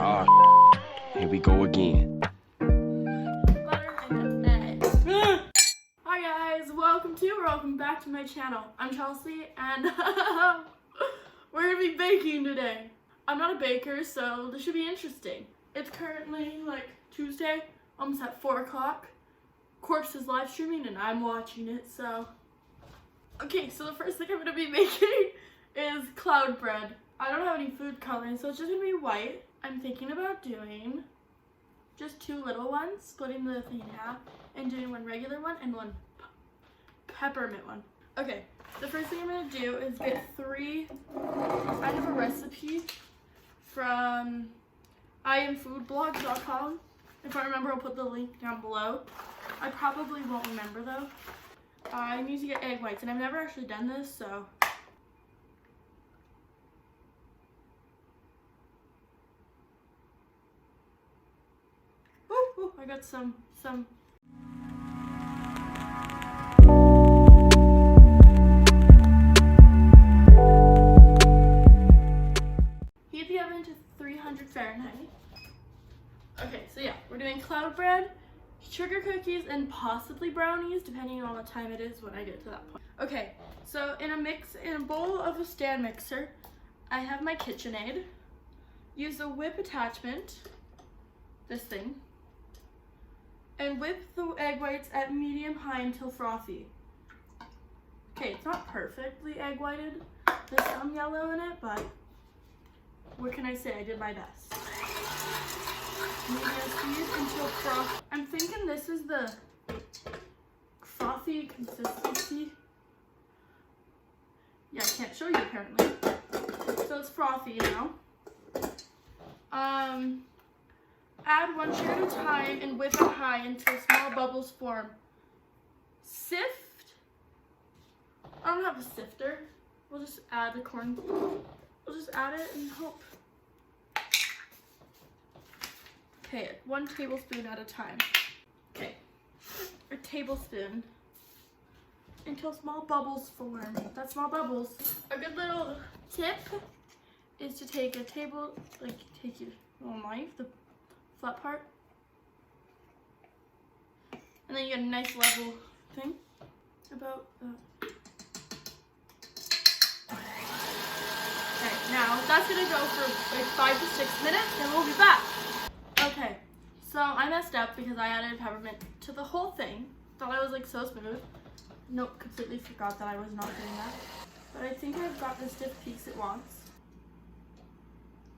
Oh, here we go again. Butter and an egg. Hi guys, welcome back to my channel. I'm Chelsea and we're gonna be baking today. I'm not a baker, so this should be interesting. It's currently like Tuesday, almost at 4 o'clock. Corpse is live streaming and I'm watching it, so. Okay, so the first thing I'm gonna be making is cloud bread. I don't have any food coloring, so it's just gonna be white. I'm thinking about doing just 2 little ones, splitting the thing in half, and doing one regular one and one peppermint one. Okay, the first thing I'm gonna do is get 3, I have a recipe from iamfoodblog.com. If I remember, I'll put the link down below. I probably won't remember though. I need to get egg whites, and I've never actually done this, so. Ooh, I got some. Heat the oven to 300 Fahrenheit. Okay, so yeah, we're doing cloud bread, sugar cookies, and possibly brownies, depending on what time it is when I get to that point. Okay, so in a bowl of a stand mixer, I have my KitchenAid. Use the whip attachment, this thing, and whip the egg whites at medium-high until frothy. Okay, it's not perfectly egg whited. There's some yellow in it, but what can I say? I did my best. Medium speed until frothy. I'm thinking this is the frothy consistency. Yeah, I can't show you apparently. So it's frothy now. Add 1 sugar at a time and whip it high until small bubbles form. Sift. I don't have a sifter. We'll just add the corn. We'll just add it and hope. Okay, 1 tablespoon at a time. Okay, a tablespoon until small bubbles form. That's small bubbles. A good little tip is to take a take your little knife, the flat part, and then you get a nice level thing about that. Okay, now that's gonna go for like 5 to 6 minutes, and we'll be back. Okay, so I messed up because I added peppermint to the whole thing. Thought I was like so smooth. Nope, completely forgot that I was not doing that. But I think I've got the stiff peaks it wants.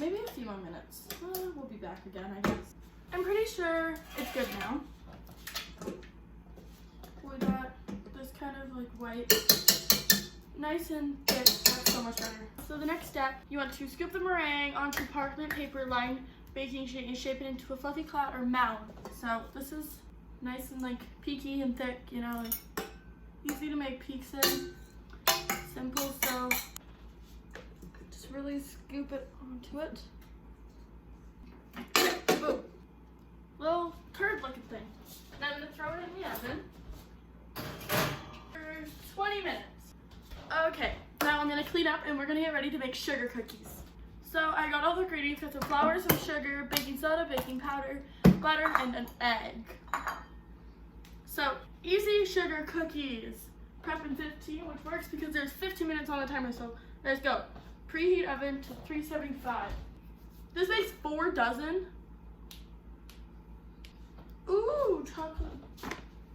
Maybe a few more minutes. We'll be back again, I guess. I'm pretty sure it's good now. We got this kind of like white, nice and thick. That's so much better. So the next step, you want to scoop the meringue onto parchment paper lined baking sheet and shape it into a fluffy cloud or mound. So this is nice and like peaky and thick, you know, like easy to make peaks in. Simple, so just really scoop it onto it. Boom. Little turd looking thing. And I'm gonna throw it in the oven for 20 minutes. Okay, now I'm gonna clean up and we're gonna get ready to make sugar cookies. So I got all the ingredients, got some flour, some sugar, baking soda, baking powder, butter, and an egg. So easy sugar cookies. Prep in 15, which works because there's 15 minutes on the timer, so let's go. Preheat oven to 375. This makes 4 dozen. Ooh, chocolate.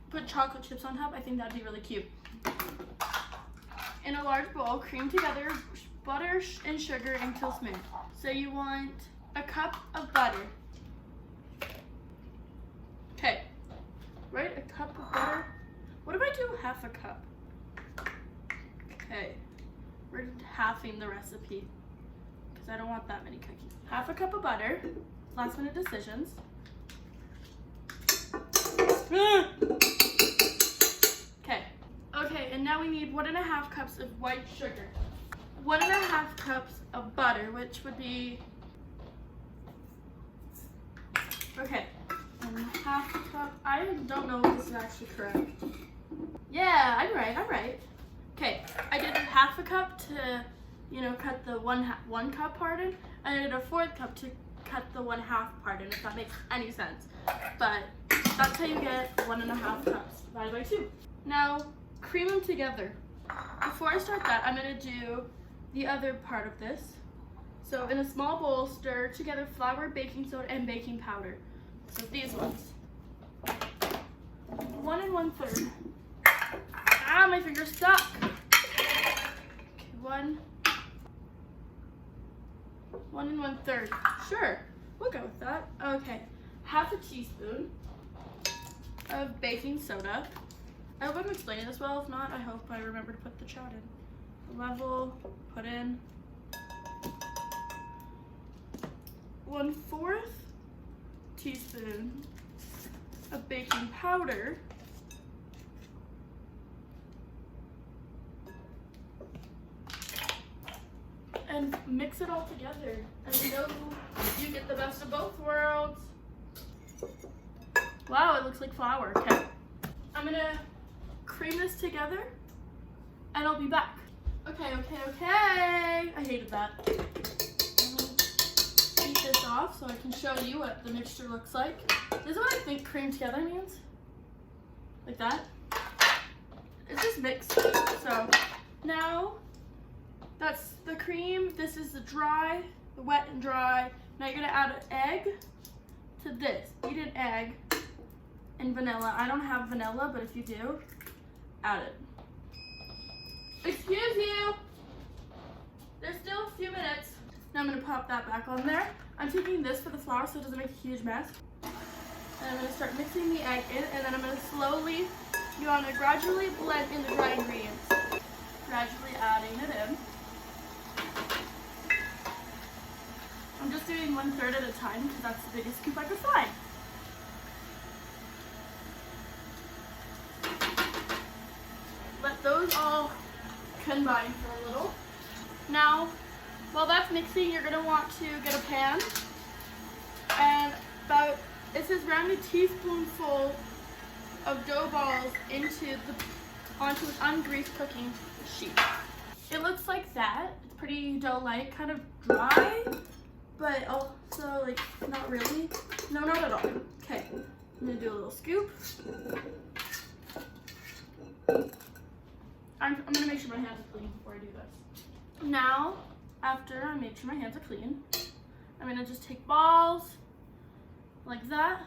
Put chocolate chips on top. I think that'd be really cute. In a large bowl, cream together butter and sugar until smooth. So you want a cup of butter. Okay, right, a cup of butter. What if I do half a cup? Okay, we're halving the recipe because I don't want that many cookies. Half a cup of butter. Last minute decisions. Okay, and now we need 1.5 cups of white sugar. 1.5 cups of butter, which would be, okay, and half a cup. I don't know if this is actually correct. Yeah, I'm right. Okay, I did half a cup to, cut the one cup part in, and I did a 1/4 cup to cut the 1/2 part in, if that makes any sense. But that's how you get 1.5 cups divided by 2. Now, cream them together. Before I start that, I'm gonna do the other part of this. So in a small bowl, stir together flour, baking soda, and baking powder. So these ones. 1 1/3. Ah, my finger's stuck. Okay, 1 1 1/3. Sure, we'll go with that. Okay, 1/2 teaspoon of baking soda. I hope I'm explaining this well. If not, I hope I remember to put the chart in. Level, put in. 1/4 teaspoon of baking powder. And mix it all together. And you know you get the best of both worlds. Wow, it looks like flour. Okay. I'm gonna cream this together and I'll be back. Okay. I hated that. Eat this off so I can show you what the mixture looks like. This is what I think cream together means. Like that. It's just mixed. So now that's the cream. This is the dry, the wet and dry. Now you're gonna add an egg to this. Eat an egg and vanilla. I don't have vanilla, but if you do, add it. Excuse you. There's still a few minutes. Now I'm gonna pop that back on there. I'm taking this for the flour so it doesn't make a huge mess. And I'm gonna start mixing the egg in, and then I'm gonna slowly, you wanna gradually blend in the dry ingredients. Gradually adding it in. I'm just doing 1/3 at a time because that's the biggest scoop I could find. Let those all combine for a little. Now, while that's mixing, you're gonna want to get a pan and it says round a teaspoonful of dough balls onto an ungreased cooking sheet. It looks like that. It's pretty dough-like, kind of dry, but also like not really. No, not at all. Okay, I'm gonna do a little scoop. I'm gonna make sure my hands are clean before I do this. Now, after I make sure my hands are clean, I'm gonna just take balls like that,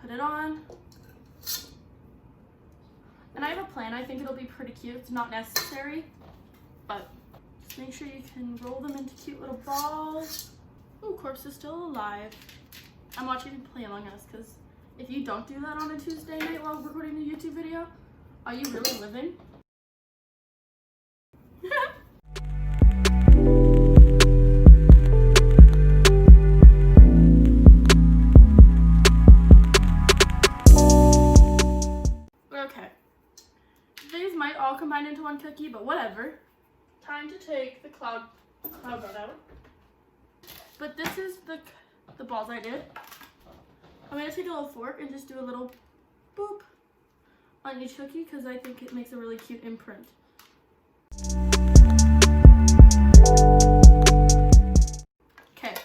put it on. And I have a plan. I think it'll be pretty cute. It's not necessary, but just make sure you can roll them into cute little balls. Oh, corpse is still alive. I'm watching you play Among Us because if you don't do that on a Tuesday night while recording a YouTube video, are you really living? Okay. These might all combine into one cookie, but whatever. Time to take the cloud bread out. But this is the balls I did. I'm gonna take a little fork and just do a little boop on each cookie because I think it makes a really cute imprint. Okay,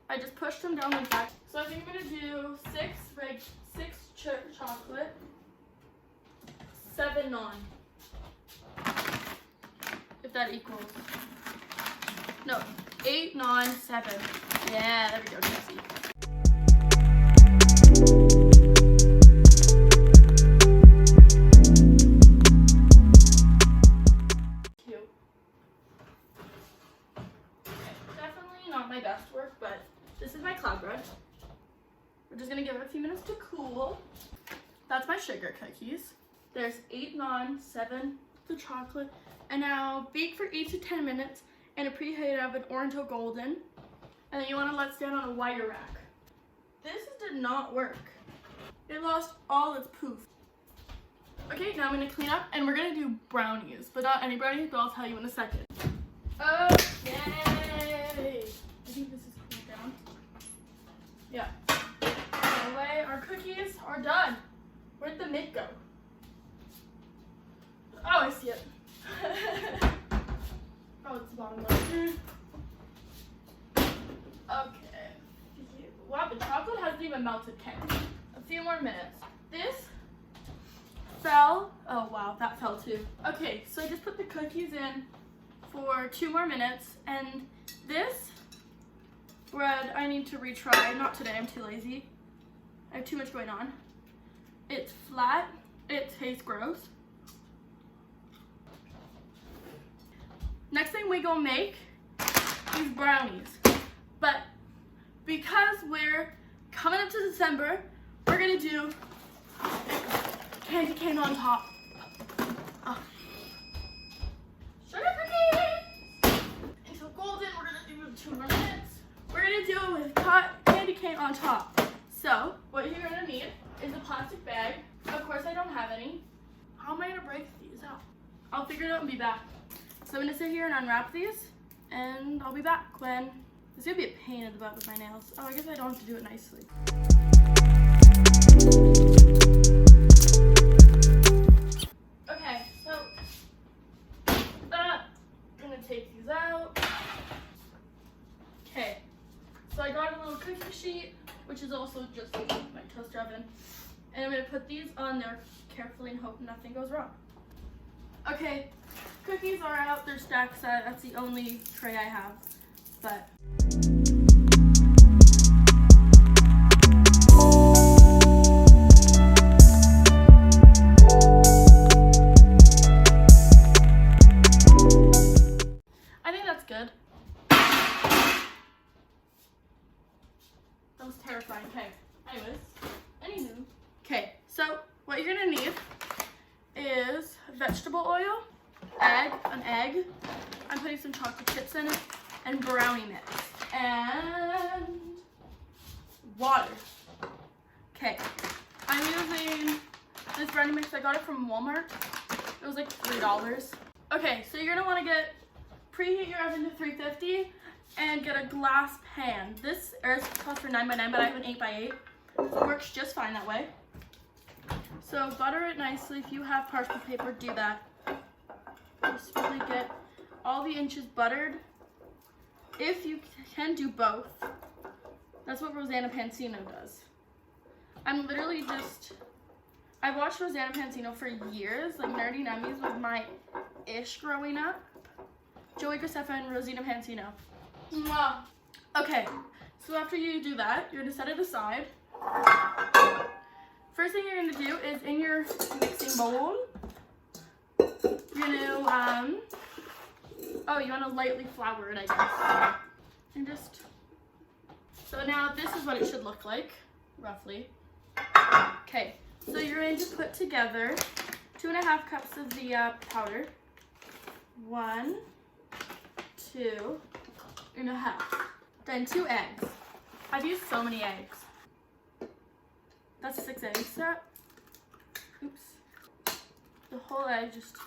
I just pushed them down like that. So I think I'm gonna do 6 chocolate, 7 non. If that equals, no, 8 non 7. Yeah, there we go, Jesse. My best work, but this is my cloud bread. We're just gonna give it a few minutes to cool. That's my sugar cookies. There's 8 non, 7 the chocolate, and now bake for 8 to 10 minutes in a preheated oven or until golden. And then you want to let stand on a wire rack. This did not work. It lost all its poof. Okay, now I'm gonna clean up and we're gonna do brownies, but not any brownies, but I'll tell you in a second. Okay. I think this is cooled down. Yeah. Anyway, our cookies are done. Where'd the mitt go? Oh, I see it. Oh, it's the bottom left. Okay. wow, the chocolate hasn't even melted. Okay, a few more minutes. This fell. Oh wow, that fell too. Okay, so I just put the cookies in for 2 more minutes, and this bread I need to retry. Not today, I'm too lazy. I have too much going on. It's flat. It tastes gross. Next thing we gonna make is brownies. But because we're coming up to December, we're gonna do candy cane on top. Oh. Sugar cookies! Until golden, we're gonna do it 2 more minutes. We're gonna do it with candy cane on top. So, what you're gonna need is a plastic bag. Of course, I don't have any. How am I gonna break these out? I'll figure it out and be back. So I'm gonna sit here and unwrap these, and I'll be back when. It's gonna be a pain in the butt with my nails. Oh, I guess I don't have to do it nicely. Okay, so I'm gonna take these out. Okay, so I got a little cookie sheet, which is also just my toaster oven, and I'm gonna put these on there carefully and hope nothing goes wrong. Okay, cookies are out, they're stacked set. That's the only tray I have, but. I think that's good. That was terrifying. Okay, anywho. Okay, so what you're gonna need is vegetable oil, an egg, I'm putting some chocolate chips in it, and brownie mix, and water. Okay, I'm using this brownie mix. I got it from Walmart. It was like $3. Okay, so you're gonna wanna preheat your oven to 350 and get a glass pan. This calls for 9x9, but I have an 8x8. So it works just fine that way. So butter it nicely. If you have parchment paper, do that. Just really get all the inches buttered. If you can, do both. That's what Rosanna Pansino does. I'm literally I watched Rosanna Pansino for years. Like Nerdy Nummies was my ish growing up. Joey Graceffa and Rosanna Pansino. Mwah. Okay, so after you do that, you're gonna set it aside. First thing you're gonna do is in your mixing bowl, you're gonna, you wanna lightly flour it, I guess. And so now this is what it should look like, roughly. Okay, so you're going to put together 2.5 cups of the powder. 1, 2.5. Then 2 eggs. I've used so many eggs. That's 6 eggs. Oops. The whole egg, just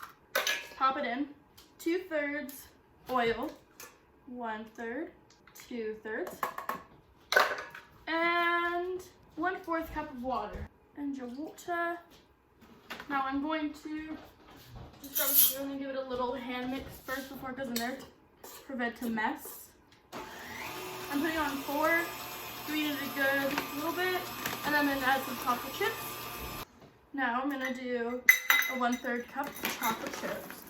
pop it in. 2/3 oil. 1/3. 2/3. And 1/4 cup of water. And your water. Now I'm going to just rub it through and give it a little hand mix first before it goes in there to prevent a mess. I'm putting on 4, doing it a good little bit, and I'm going to add some chocolate chips. Now I'm going to do a 1/3 cup of chocolate chips.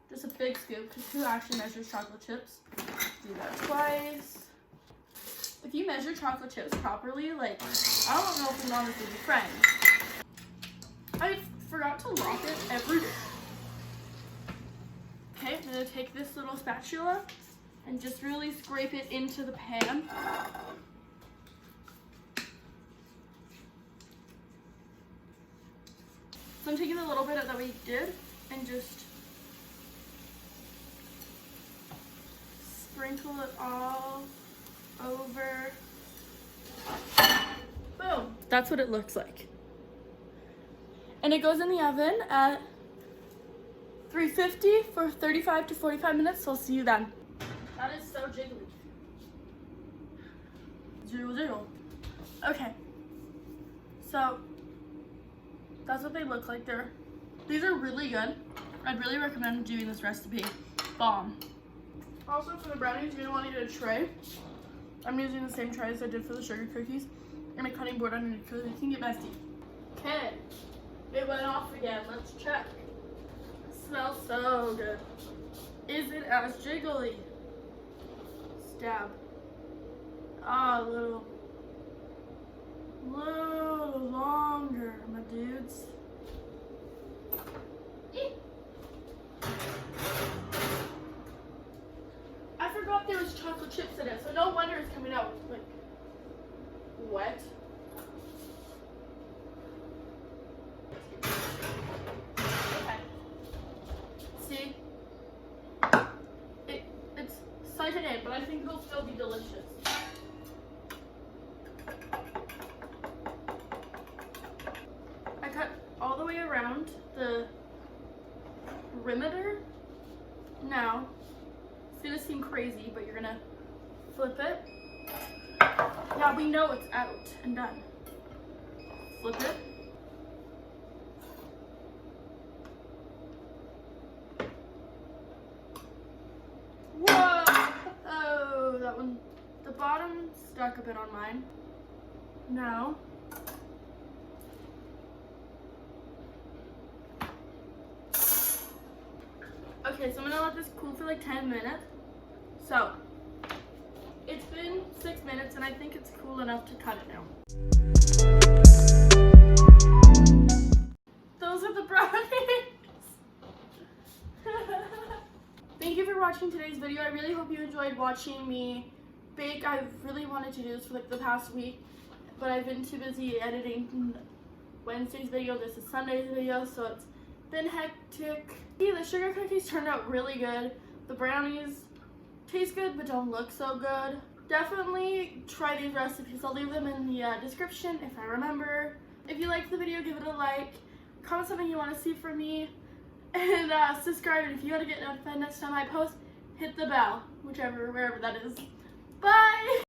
Just a big scoop, because who actually measures chocolate chips? Do that twice. If you measure chocolate chips properly, like, I don't know if I'm honest with your friends. I forgot to lock it every day. Okay, I'm gonna take this little spatula and just really scrape it into the pan. So I'm taking a little bit that we did and just sprinkle it all over. Boom. That's what it looks like. And it goes in the oven at 350 for 35 to 45 minutes, so I'll see you then. That is so jiggly. 0. Okay. So that's what they look like. These are really good. I'd really recommend doing this recipe. Bomb. Also for the brownies, you're gonna want to get a tray I'm using the same tray as I did for the sugar cookies and a cutting board underneath because it can get messy. Okay, it went off again. Let's check. It smells so good. Is it as jiggly? Stab. Ah, a little longer, my dudes. I forgot there was chocolate chips in it, so no wonder it's coming out like wet. Okay. See? It's scented in, but I think it'll still be delicious. I cut all the way around the perimeter. Now, it's gonna seem crazy, but you're gonna flip it. Now we know it's out and done. Flip it. Whoa! Oh, that one, the bottom stuck a bit on mine. Now, okay, so I'm gonna let this cool for like 10 minutes. So, it's been 6 minutes and I think it's cool enough to cut it now. Those are the brownies! Thank you for watching today's video. I really hope you enjoyed watching me bake. I've really wanted to do this for like the past week, but I've been too busy editing Wednesday's video. This is Sunday's video, so it's been hectic. The sugar cookies turned out really good. The brownies taste good but don't look so good. Definitely try these recipes. I'll leave them in the description if I remember. If you liked the video, give it a like. Comment something you want to see from me. And subscribe. And if you want to get notified next time I post, hit the bell. Wherever that is. Bye!